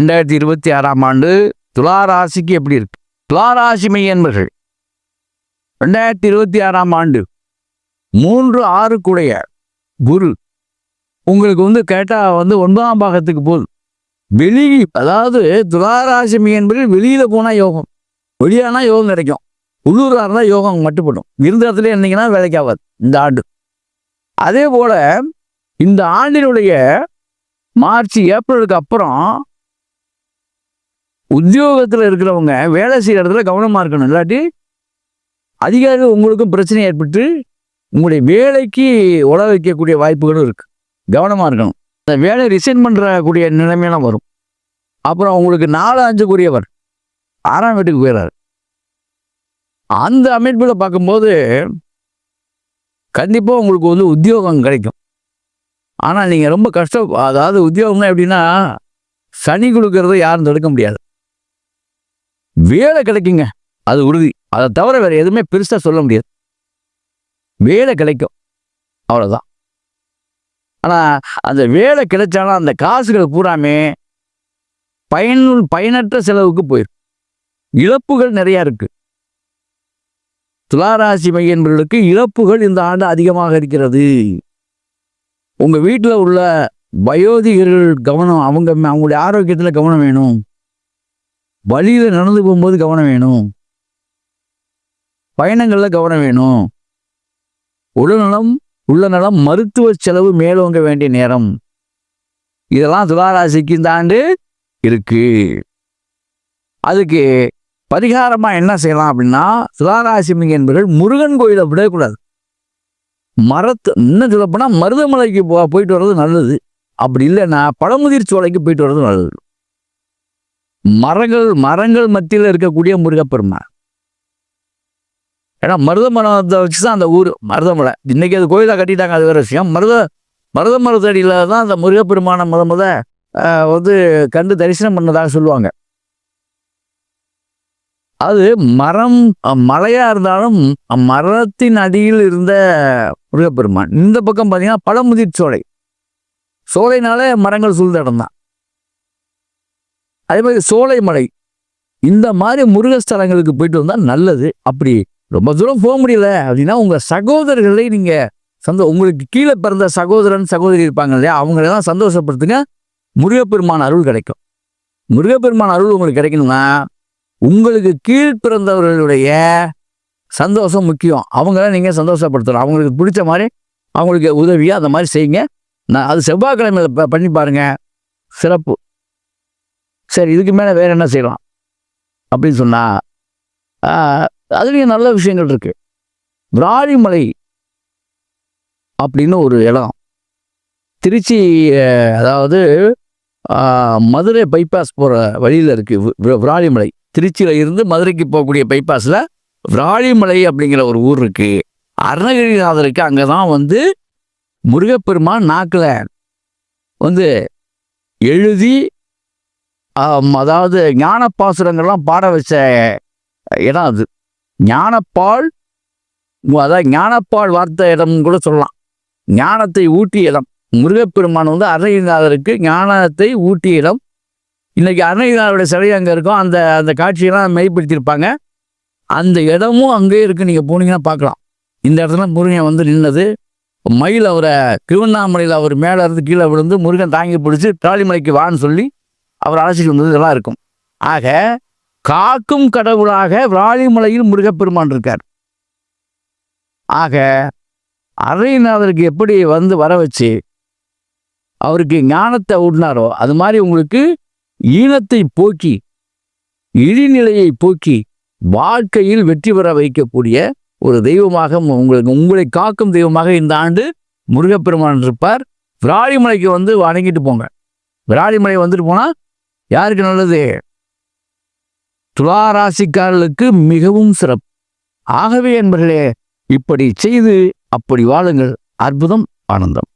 2026ஆம் ஆண்டு துளாராசிக்கு எப்படி இருக்கு? துளாராசி மெய்யன்பர்கள் 2026ஆம் ஆண்டு 3-6 கூடைய குரு உங்களுக்கு கேட்டா 9ஆம் பாகத்துக்கு போகுது. அதாவது துளாராசி மெய்யன்பர்கள் வெளியில போனா யோகம், வெளியானா யோகம் கிடைக்கும். உள்ளூராக இருந்தால் யோகம் மட்டுப்படும். இருந்த இடத்துல இருந்தீங்கன்னா வேலைக்கு ஆகாது இந்த ஆண்டு. அதே போல இந்த ஆண்டினுடைய மார்ச் ஏப்ரலுக்கு அப்புறம் உத்தியோகத்தில் இருக்கிறவங்க வேலை செய்கிற இடத்துல கவனமாக இருக்கணும். இல்லாட்டி அதிகாரிகள் உங்களுக்கும் பிரச்சனை ஏற்பட்டு உங்களுடைய வேலைக்கு உழ வைக்கக்கூடிய வாய்ப்புகளும் இருக்கு. கவனமாக இருக்கணும். அந்த வேலை ரிசைன் பண்ணுறக்கூடிய நிலைமையெல்லாம் வரும். அப்புறம் உங்களுக்கு 4-5 கூடியவர் 6ஆம் வீட்டுக்கு போயிடுறாரு. அந்த அமைப்பில் பார்க்கும்போது கண்டிப்பாக உங்களுக்கு உத்தியோகம் கிடைக்கும். ஆனால் நீங்கள் ரொம்ப கஷ்டம். அதாவது உத்தியோகம்னா எப்படின்னா சனி கொடுக்கறத யாரும் தடுக்க முடியாது. வேலை கிடைக்குங்க, அது உறுதி. அதை தவிர வேற எதுவுமே பெருசாக சொல்ல முடியாது. வேலை கிடைக்கும், அவ்வளோதான். ஆனால் அந்த வேலை கிடைச்சாலும் அந்த காசுகள் பூராமே பயனற்ற செலவுக்கு போயிடும். இழப்புகள் நிறையா இருக்கு. துளாராசி மையன்பர்களுக்கு இழப்புகள் இந்த ஆண்டு அதிகமாக இருக்கிறது. உங்க வீட்டில் உள்ள வயோதிகர்கள் கவனம், அவங்களுடைய ஆரோக்கியத்தில் கவனம் வேணும். வழியில நடந்து போகும்போது கவனம் வேணும். பயணங்கள்ல கவனம் வேணும். உள்ள நலம் மருத்துவ செலவு மேலோங்க வேண்டிய நேரம். இதெல்லாம் துளாராசிக்கு இந்த ஆண்டு இருக்கு. அதுக்கு பரிகாரமா என்ன செய்யலாம் அப்படின்னா, துளாராசி என்பவர்கள் முருகன் கோயிலை விடக்கூடாது. இன்னும் சொல்லப்போனா மருதமலைக்கு போயிட்டு வர்றது நல்லது. அப்படி இல்லைன்னா பழமுதிர் சோலைக்கு போயிட்டு வர்றது நல்லது. மரங்கள் மத்தியில் இருக்கக்கூடிய முருகப்பெருமான். ஏன்னா மருத மரத்தை வச்சுதான் அந்த ஊர் மருதமலை. இன்னைக்கு அது கோயிலாக கட்டிட்டாங்க, அது வேற விஷயம். மருத மரத்தடியில தான் அந்த முருகப்பெருமான முத கண்டு தரிசனம் பண்ணதாக சொல்லுவாங்க. அது மலையா இருந்தாலும் மரத்தின் அடியில் இருந்த முருகப்பெருமான். இந்த பக்கம் பார்த்தீங்கன்னா பழமுதிர் சோலை. சோலைனாலே மரங்கள் சூழ்ந்த இடம் தான். அதே மாதிரி சோலை மலை, இந்த மாதிரி முருகஸ்தலங்களுக்கு போயிட்டு வந்தால் நல்லது. அப்படி ரொம்ப தூரம் போக முடியல அப்படின்னா உங்கள் சகோதரர்களை நீங்கள் உங்களுக்கு கீழே பிறந்த சகோதரன் சகோதரி இருப்பாங்க இல்லையா, அவங்களெல்லாம் சந்தோஷப்படுத்துங்க. முருகப்பெருமான் அருள் கிடைக்கும். முருகப்பெருமான் அருள் உங்களுக்கு கிடைக்கணும்னா உங்களுக்கு கீழ் பிறந்தவர்களுடைய சந்தோஷம் முக்கியம். அவங்கள நீங்கள் சந்தோஷப்படுத்தணும். அவங்களுக்கு பிடிச்ச மாதிரி அவங்களுக்கு உதவியாக அந்த மாதிரி செய்யுங்க. அது செவ்வாய்க்கிழமையில பண்ணி பாருங்க, சிறப்பு. சரி, இதுக்கு மேலே வேற என்ன செய்யலாம் அப்படின்னு சொன்னால் அதுலேயும் நல்ல விஷயங்கள் இருக்கு. விராலிமலை அப்படின்னு ஒரு இடம் திருச்சி, அதாவது மதுரை பைபாஸ் போகிற வழியில் இருக்கு விராலிமலை. திருச்சியில் இருந்து மதுரைக்கு போகக்கூடிய பைபாஸில் விராலிமலை அப்படிங்கிற ஒரு ஊர் இருக்கு. அருணகிரிநாதருக்கு அங்கே தான் முருகப்பெருமான் நாக்கில் எழுதி அதாவது ஞானப்பாசுரங்கள்லாம் பாட வச்ச இடம் அது. ஞானப்பால், அதாவது ஞானப்பால் வார்த்த இடம்னு கூட சொல்லலாம். ஞானத்தை ஊட்டிய இடம். முருகப்பெருமான் அருணகிரிநாதருக்கு ஞானத்தை ஊட்டிய இடம். இன்னைக்கு அருணகிரிநாதருடைய சிலை அங்கே இருக்கும். அந்த காட்சியெல்லாம் மெய்ப்படுத்தியிருப்பாங்க. அந்த இடமும் அங்கேயே இருக்கு. நீங்கள் போனீங்கன்னா பார்க்கலாம். இந்த இடத்துல முருகன் நின்னது. மயில் அவரை திருவண்ணாமலையில் அவர் மேலே இருந்து கீழே விழுந்து முருகன் தாங்கி பிடிச்சி விராலிமலைக்கு வான்னு சொல்லி அவர் அழைச்சிட்டு வந்தது இதெல்லாம் இருக்கும். ஆக காக்கும் கடவுளாக விராலிமலையில் முருகப்பெருமான் இருக்கார். ஆக அருணகிரிநாதருக்கு எப்படி வர வச்சு அவருக்கு ஞானத்தை ஊட்டினாரோ அது மாதிரி உங்களுக்கு ஈனத்தை போக்கி இழிநிலையை போக்கி வாழ்க்கையில் வெற்றி பெற வைக்கக்கூடிய ஒரு தெய்வமாக உங்களை காக்கும் தெய்வமாக இந்த ஆண்டு முருகப்பெருமான் இருப்பார். விராலிமலைக்கு வணங்கிட்டு போங்க. விராலிமலை வந்துட்டு போனா யாருக்கு நல்லது? துளாராசிக்காரர்களுக்கு மிகவும் சிறப்பு. ஆகவே என்பர்களே, இப்படி செய்து அப்படி வாழுங்கள். அற்புதம், ஆனந்தம்.